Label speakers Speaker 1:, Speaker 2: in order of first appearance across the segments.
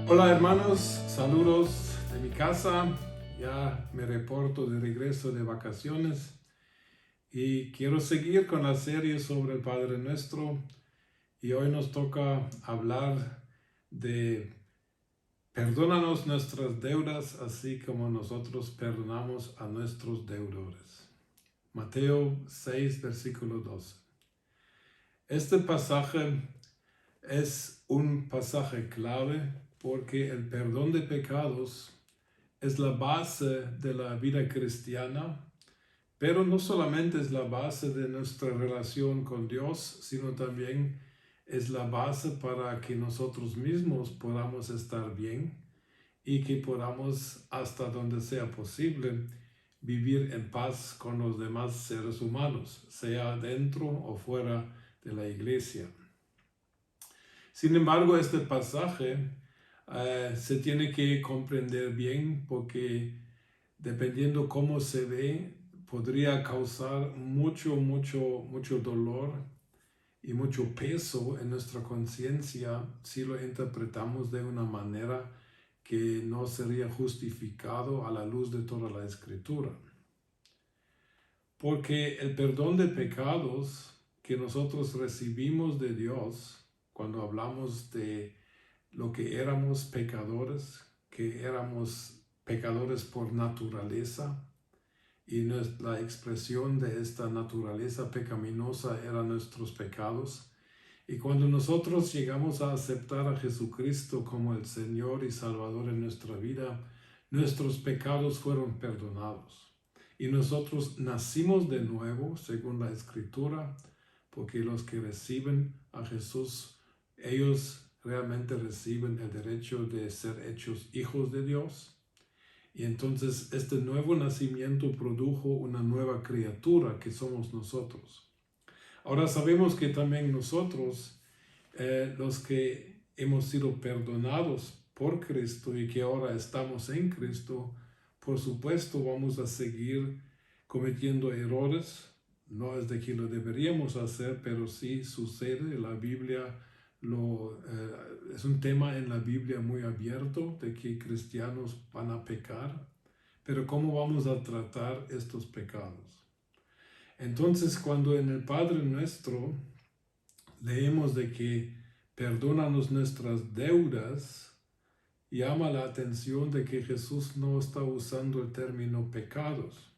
Speaker 1: Hola hermanos, saludos de mi casa. Ya me reporto de regreso de vacaciones y quiero seguir con la serie sobre el Padre Nuestro, y hoy nos toca hablar de perdónanos nuestras deudas así como nosotros perdonamos a nuestros deudores. Mateo 6, versículo 12. Este pasaje es un pasaje clave porque el perdón de pecados es la base de la vida cristiana, pero no solamente es la base de nuestra relación con Dios, sino también es la base para que nosotros mismos podamos estar bien y que podamos, hasta donde sea posible, vivir en paz con los demás seres humanos, sea dentro o fuera de la iglesia. Sin embargo, este pasaje se tiene que comprender bien porque dependiendo cómo se ve, podría causar mucho dolor y mucho peso en nuestra conciencia si lo interpretamos de una manera que no sería justificado a la luz de toda la Escritura. Porque el perdón de pecados que nosotros recibimos de Dios, cuando hablamos de lo que éramos pecadores, que éramos pecadores por naturaleza, y la expresión de esta naturaleza pecaminosa eran nuestros pecados. Y cuando nosotros llegamos a aceptar a Jesucristo como el Señor y Salvador en nuestra vida, nuestros pecados fueron perdonados. Y nosotros nacimos de nuevo, según la Escritura, porque los que reciben a Jesús, ellos realmente reciben el derecho de ser hechos hijos de Dios. Y entonces este nuevo nacimiento produjo una nueva criatura que somos nosotros. Ahora sabemos que también nosotros, los que hemos sido perdonados por Cristo y que ahora estamos en Cristo, por supuesto vamos a seguir cometiendo errores. No es de que lo deberíamos hacer, pero sí sucede. La Biblia es un tema en la Biblia muy abierto de que cristianos van a pecar, pero ¿cómo vamos a tratar estos pecados? Entonces, cuando en el Padre Nuestro leemos de que perdónanos nuestras deudas, llama la atención de que Jesús no está usando el término pecados,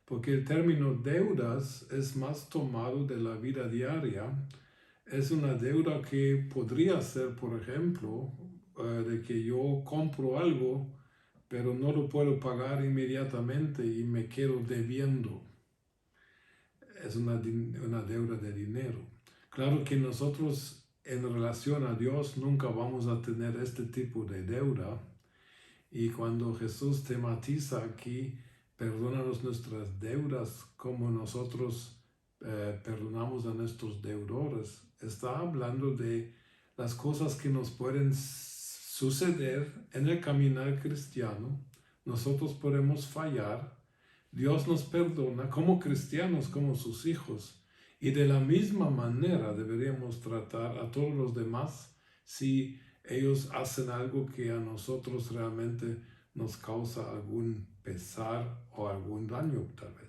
Speaker 1: porque el término deudas es más tomado de la vida diaria. Es una deuda que podría ser, por ejemplo, de que yo compro algo, pero no lo puedo pagar inmediatamente y me quedo debiendo. Es una deuda de dinero. Claro que nosotros en relación a Dios nunca vamos a tener este tipo de deuda. Y cuando Jesús tematiza aquí, perdónanos nuestras deudas como nosotros perdonamos a nuestros deudores, está hablando de las cosas que nos pueden suceder en el caminar cristiano. Nosotros podemos fallar, Dios nos perdona como cristianos, como sus hijos, y de la misma manera deberíamos tratar a todos los demás si ellos hacen algo que a nosotros realmente nos causa algún pesar o algún daño tal vez.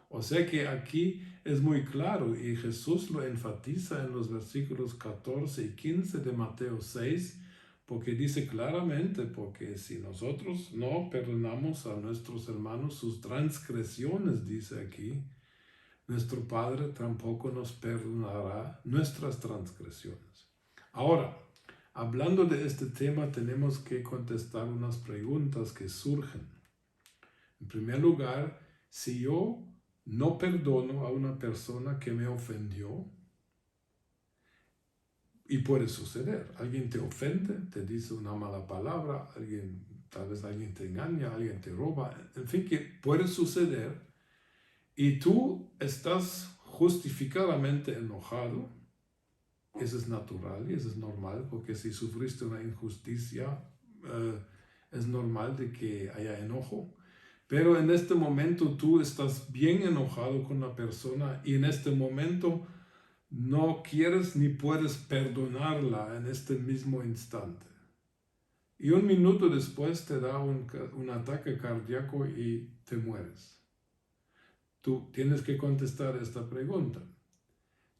Speaker 1: O sea que aquí es muy claro y Jesús lo enfatiza en los versículos 14 y 15 de Mateo 6, porque dice claramente, porque si nosotros no perdonamos a nuestros hermanos sus transgresiones, dice aquí, nuestro Padre tampoco nos perdonará nuestras transgresiones. Ahora, hablando de este tema, tenemos que contestar unas preguntas que surgen. En primer lugar, si yo no perdono a una persona que me ofendió, y puede suceder, alguien te ofende, te dice una mala palabra, tal vez alguien te engaña, alguien te roba, en fin, que puede suceder, y tú estás justificadamente enojado. Eso es natural y eso es normal, porque si sufriste una injusticia, es normal de que haya enojo. Pero en este momento tú estás bien enojado con la persona y en este momento no quieres ni puedes perdonarla en este mismo instante. y un minuto después te da un ataque cardíaco y te mueres. Tú tienes que contestar esta pregunta.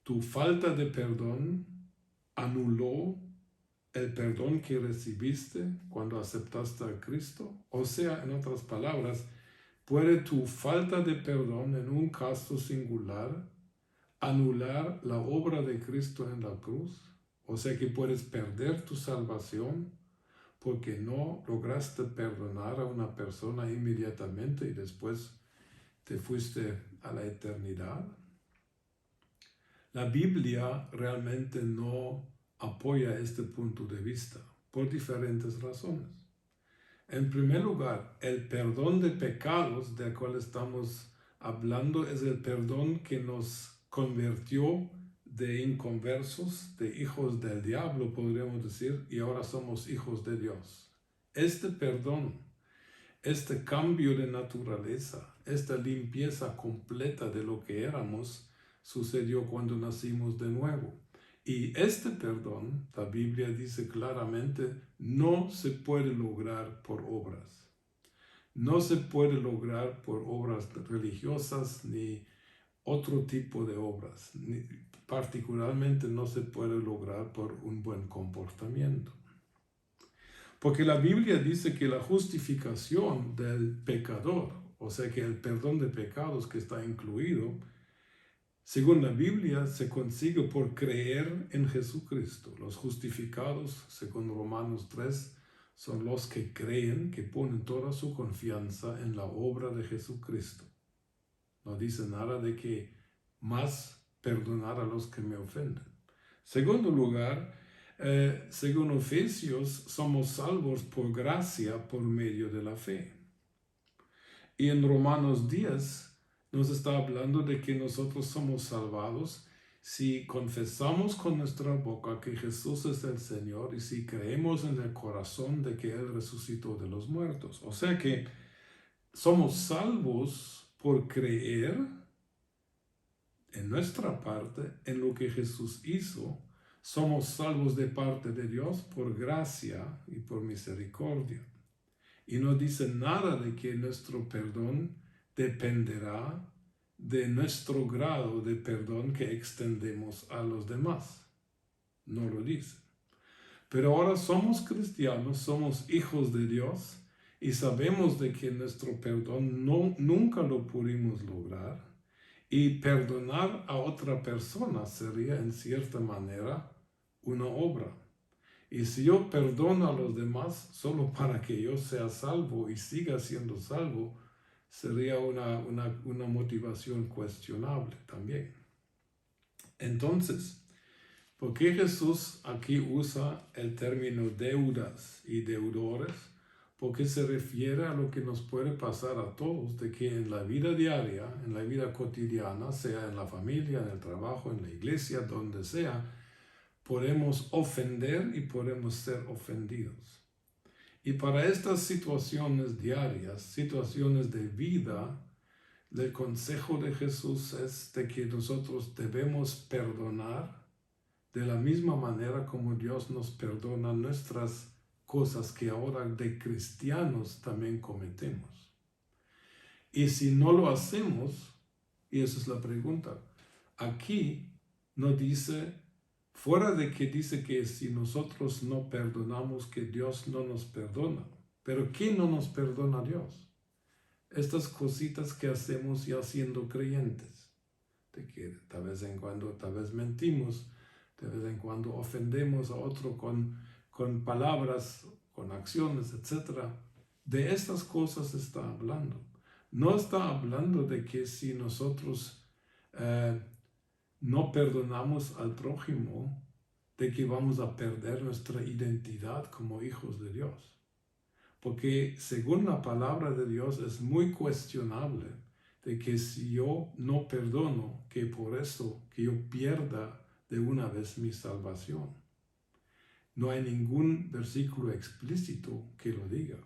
Speaker 1: ¿Tu falta de perdón anuló el perdón que recibiste cuando aceptaste a Cristo? O sea, en otras palabras, ¿puede tu falta de perdón en un caso singular anular la obra de Cristo en la cruz? O sea que puedes perder tu salvación porque no lograste perdonar a una persona inmediatamente y después te fuiste a la eternidad. La Biblia realmente no apoya este punto de vista por diferentes razones. En primer lugar, el perdón de pecados del cual estamos hablando es el perdón que nos convirtió de inconversos, de hijos del diablo, podríamos decir, y ahora somos hijos de Dios. Este perdón, este cambio de naturaleza, esta limpieza completa de lo que éramos, sucedió cuando nacimos de nuevo. Y este perdón, la Biblia dice claramente, no se puede lograr por obras. No se puede lograr por obras religiosas ni otro tipo de obras. Particularmente no se puede lograr por un buen comportamiento. Porque la Biblia dice que la justificación del pecador, o sea que el perdón de pecados que está incluido, según la Biblia, se consigue por creer en Jesucristo. Los justificados, según Romanos 3, son los que creen, que ponen toda su confianza en la obra de Jesucristo. No dice nada de que más perdonar a los que me ofenden. Segundo lugar, según Efesios, somos salvos por gracia por medio de la fe. Y en Romanos 10 nos está hablando de que nosotros somos salvados si confesamos con nuestra boca que Jesús es el Señor y si creemos en el corazón de que Él resucitó de los muertos. O sea que somos salvos por creer en nuestra parte en lo que Jesús hizo. Somos salvos de parte de Dios por gracia y por misericordia. Y no dice nada de que nuestro perdón dependerá de nuestro grado de perdón que extendemos a los demás. No lo dice. Pero ahora somos cristianos, somos hijos de Dios y sabemos de que nuestro perdón nunca lo pudimos lograr. Y perdonar a otra persona sería en cierta manera una obra. Y si yo perdono a los demás solo para que yo sea salvo y siga siendo salvo, sería una motivación cuestionable también. Entonces, ¿por qué Jesús aquí usa el término deudas y deudores? Porque se refiere a lo que nos puede pasar a todos, de que en la vida diaria, en la vida cotidiana, sea en la familia, en el trabajo, en la iglesia, donde sea, podemos ofender y podemos ser ofendidos. Y para estas situaciones diarias, situaciones de vida, el consejo de Jesús es de que nosotros debemos perdonar de la misma manera como Dios nos perdona nuestras cosas que ahora de cristianos también cometemos. Y si no lo hacemos, y esa es la pregunta, aquí no dice, fuera de que dice que si nosotros no perdonamos, que Dios no nos perdona. Pero ¿quién no nos perdona a Dios? Estas cositas que hacemos ya siendo creyentes, de que de vez en cuando tal vez mentimos, de vez en cuando ofendemos a otro con palabras, con acciones, etc. De estas cosas está hablando. No está hablando de que si nosotros no perdonamos al prójimo, de que vamos a perder nuestra identidad como hijos de Dios. Porque según la palabra de Dios es muy cuestionable de que si yo no perdono, que por eso que yo pierda de una vez mi salvación. No hay ningún versículo explícito que lo diga.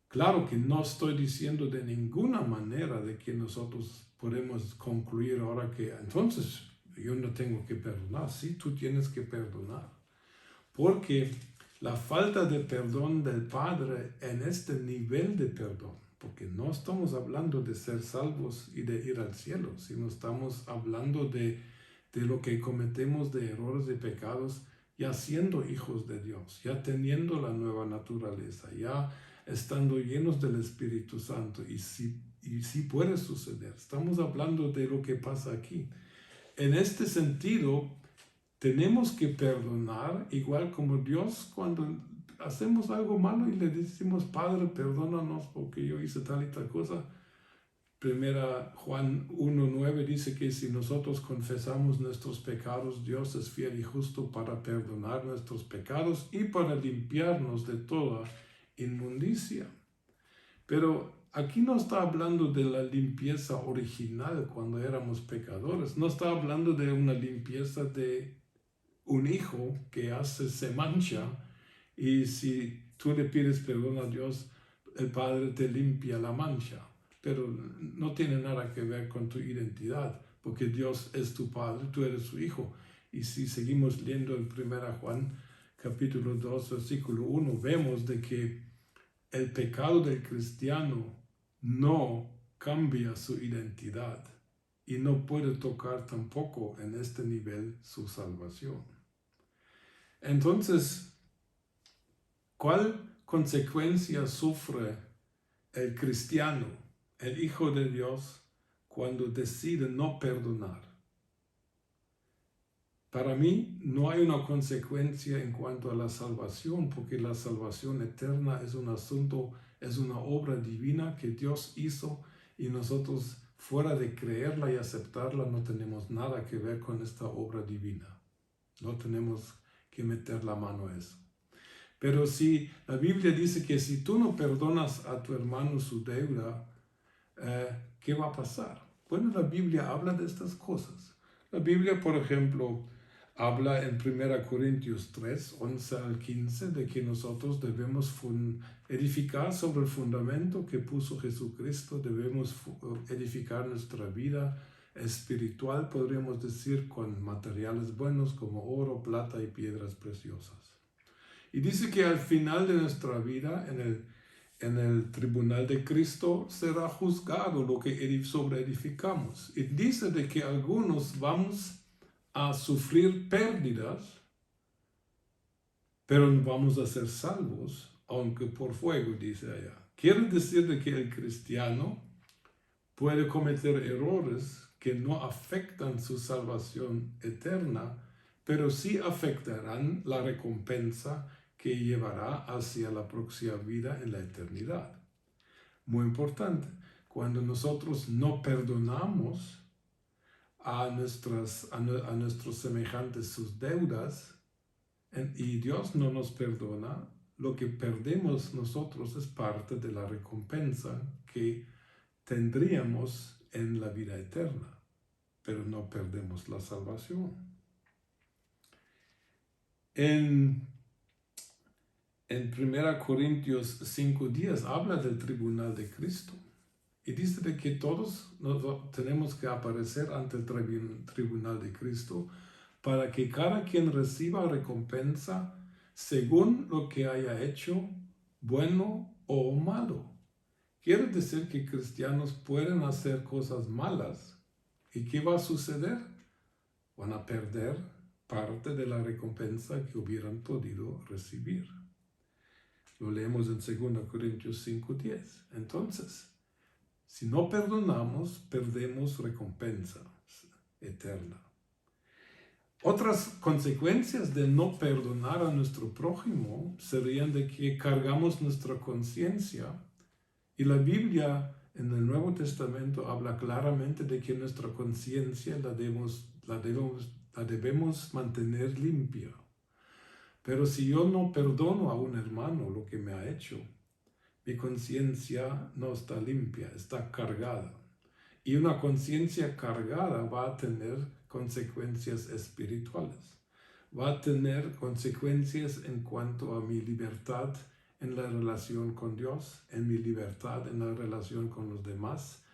Speaker 1: Claro que no estoy diciendo de ninguna manera de que nosotros podemos concluir ahora que entonces yo no tengo que perdonar. Sí, tú tienes que perdonar. Porque la falta de perdón del Padre en este nivel de perdón, porque no estamos hablando de ser salvos y de ir al cielo, sino estamos hablando de lo que cometemos de errores y pecados, ya siendo hijos de Dios, ya teniendo la nueva naturaleza, ya estando llenos del Espíritu Santo, y sí puede suceder. Estamos hablando de lo que pasa aquí. En este sentido, tenemos que perdonar, igual como Dios, cuando hacemos algo malo y le decimos, Padre, perdónanos porque yo hice tal y tal cosa. Primera Juan 1:9 dice que si nosotros confesamos nuestros pecados, Dios es fiel y justo para perdonar nuestros pecados y para limpiarnos de toda inmundicia. Pero aquí no está hablando de la limpieza original cuando éramos pecadores. No está hablando de una limpieza de un hijo que se mancha, y si tú le pides perdón a Dios, el Padre te limpia la mancha. Pero no tiene nada que ver con tu identidad, porque Dios es tu Padre, tú eres su hijo. Y si seguimos leyendo en 1 Juan capítulo 2, versículo 1, vemos de que el pecado del cristiano no cambia su identidad y no puede tocar tampoco en este nivel su salvación. Entonces, ¿cuál consecuencia sufre el cristiano, el Hijo de Dios, cuando decide no perdonar? Para mí no hay una consecuencia en cuanto a la salvación, porque la salvación eterna es un asunto, es una obra divina que Dios hizo, y nosotros, fuera de creerla y aceptarla, no tenemos nada que ver con esta obra divina. No tenemos que meter la mano a eso. Pero si la Biblia dice que si tú no perdonas a tu hermano su deuda, ¿qué va a pasar? Bueno, la Biblia habla de estas cosas. La Biblia, por ejemplo, habla en 1 Corintios 3, 11 al 15, de que nosotros debemos edificar sobre el fundamento que puso Jesucristo. Debemos edificar nuestra vida espiritual, podríamos decir, con materiales buenos como oro, plata y piedras preciosas. Y dice que al final de nuestra vida, en el tribunal de Cristo, será juzgado lo que edificamos. Y dice de que algunos vamos a sufrir pérdidas, pero no vamos a ser salvos, aunque por fuego, dice allá. Quiere decir de que el cristiano puede cometer errores que no afectan su salvación eterna, pero sí afectarán la recompensa que llevará hacia la próxima vida en la eternidad. Muy importante, cuando nosotros no perdonamos a nuestros semejantes sus deudas, y Dios no nos perdona, lo que perdemos nosotros es parte de la recompensa que tendríamos en la vida eterna, pero no perdemos la salvación. En 1 Corintios 5:10 habla del tribunal de Cristo y dice de que todos tenemos que aparecer ante el tribunal de Cristo para que cada quien reciba recompensa según lo que haya hecho, bueno o malo. Quiere decir que cristianos pueden hacer cosas malas. ¿Y qué va a suceder? Van a perder parte de la recompensa que hubieran podido recibir. Lo leemos en 2 Corintios 5:10. Entonces, si no perdonamos, perdemos recompensa eterna. Otras consecuencias de no perdonar a nuestro prójimo serían de que cargamos nuestra conciencia. Y la Biblia en el Nuevo Testamento habla claramente de que nuestra conciencia la debemos mantener limpia. Pero si yo no perdono a un hermano lo que me ha hecho, mi conciencia no está limpia, está cargada. Y una conciencia cargada va a tener consecuencias espirituales. Va a tener consecuencias en cuanto a mi libertad en la relación con Dios, en mi libertad en la relación con los demás.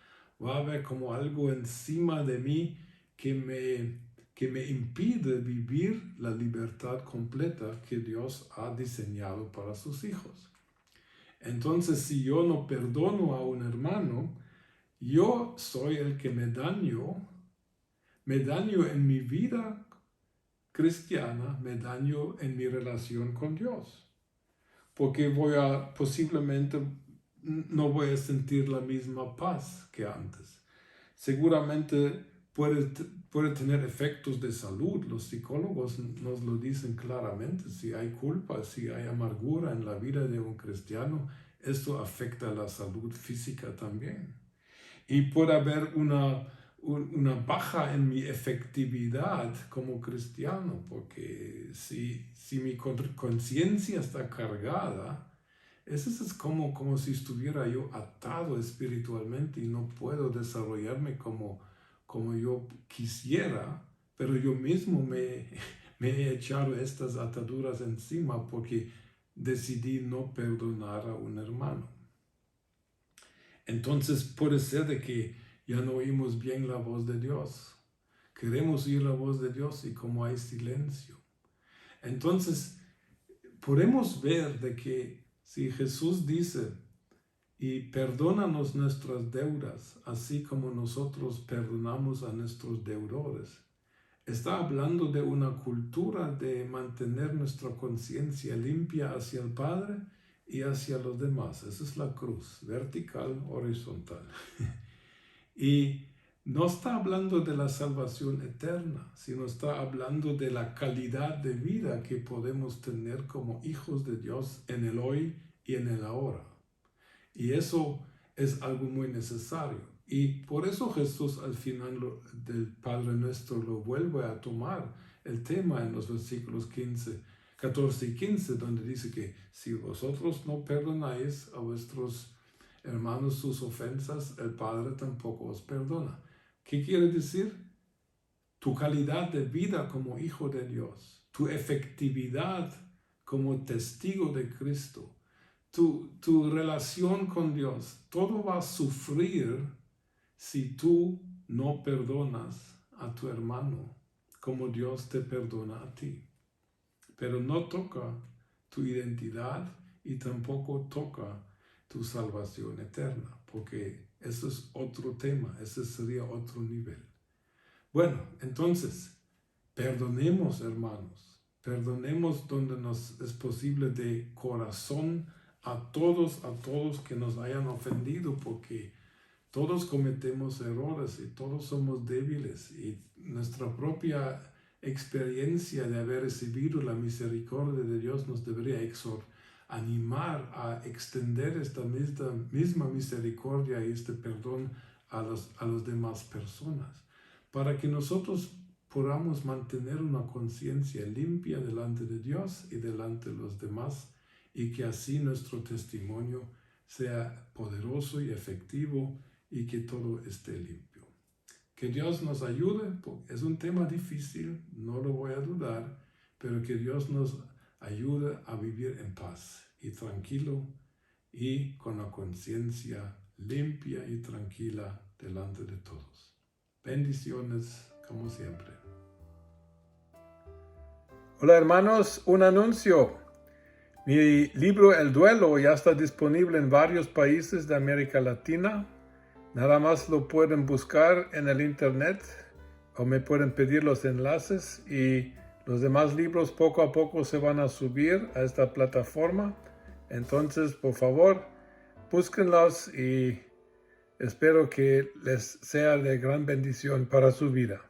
Speaker 1: Va a haber como algo encima de mí que que me impide vivir la libertad completa que Dios ha diseñado para sus hijos. Entonces, si yo no perdono a un hermano, yo soy el que me daño en mi vida cristiana, me daño en mi relación con Dios. Porque posiblemente no voy a sentir la misma paz que antes. Seguramente puede tener efectos de salud. Los psicólogos nos lo dicen claramente. Si hay culpa, si hay amargura en la vida de un cristiano, esto afecta a la salud física también. Y puede haber una baja en mi efectividad como cristiano, porque si mi conciencia está cargada, eso es como si estuviera yo atado espiritualmente y no puedo desarrollarme como yo quisiera, pero yo mismo me he echado estas ataduras encima porque decidí no perdonar a un hermano. Entonces puede ser de que ya no oímos bien la voz de Dios. Queremos oír la voz de Dios y como hay silencio. Entonces podemos ver de que si Jesús dice, y perdónanos nuestras deudas, así como nosotros perdonamos a nuestros deudores, está hablando de una cultura de mantener nuestra conciencia limpia hacia el Padre y hacia los demás. Esa es la cruz, vertical, horizontal. Y no está hablando de la salvación eterna, sino está hablando de la calidad de vida que podemos tener como hijos de Dios en el hoy y en el ahora. Y eso es algo muy necesario. Y por eso Jesús al final del Padre Nuestro lo vuelve a tomar el tema en los versículos 14 y 15, donde dice que si vosotros no perdonáis a vuestros hermanos sus ofensas, el Padre tampoco os perdona. ¿Qué quiere decir? Tu calidad de vida como hijo de Dios, tu efectividad como testigo de Cristo, tu relación con Dios, todo va a sufrir si tú no perdonas a tu hermano como Dios te perdona a ti. Pero no toca tu identidad y tampoco toca tu salvación eterna, porque eso es otro tema, ese sería otro nivel. Bueno, entonces, perdonemos, hermanos, perdonemos donde nos es posible de corazón a todos que nos hayan ofendido, porque todos cometemos errores y todos somos débiles, y nuestra propia experiencia de haber recibido la misericordia de Dios nos debería animar a extender esta misma misericordia y este perdón a las demás personas, para que nosotros podamos mantener una conciencia limpia delante de Dios y delante de los demás, y que así nuestro testimonio sea poderoso y efectivo y que todo esté limpio. Que Dios nos ayude, es un tema difícil, no lo voy a dudar, pero que Dios nos ayude a vivir en paz y tranquilo y con la conciencia limpia y tranquila delante de todos. Bendiciones como siempre. Hola hermanos, un anuncio. Mi libro El Duelo ya está disponible en varios países de América Latina. Nada más lo pueden buscar en el internet o me pueden pedir los enlaces, y los demás libros poco a poco se van a subir a esta plataforma. Entonces, por favor, búsquenlos y espero que les sea de gran bendición para su vida.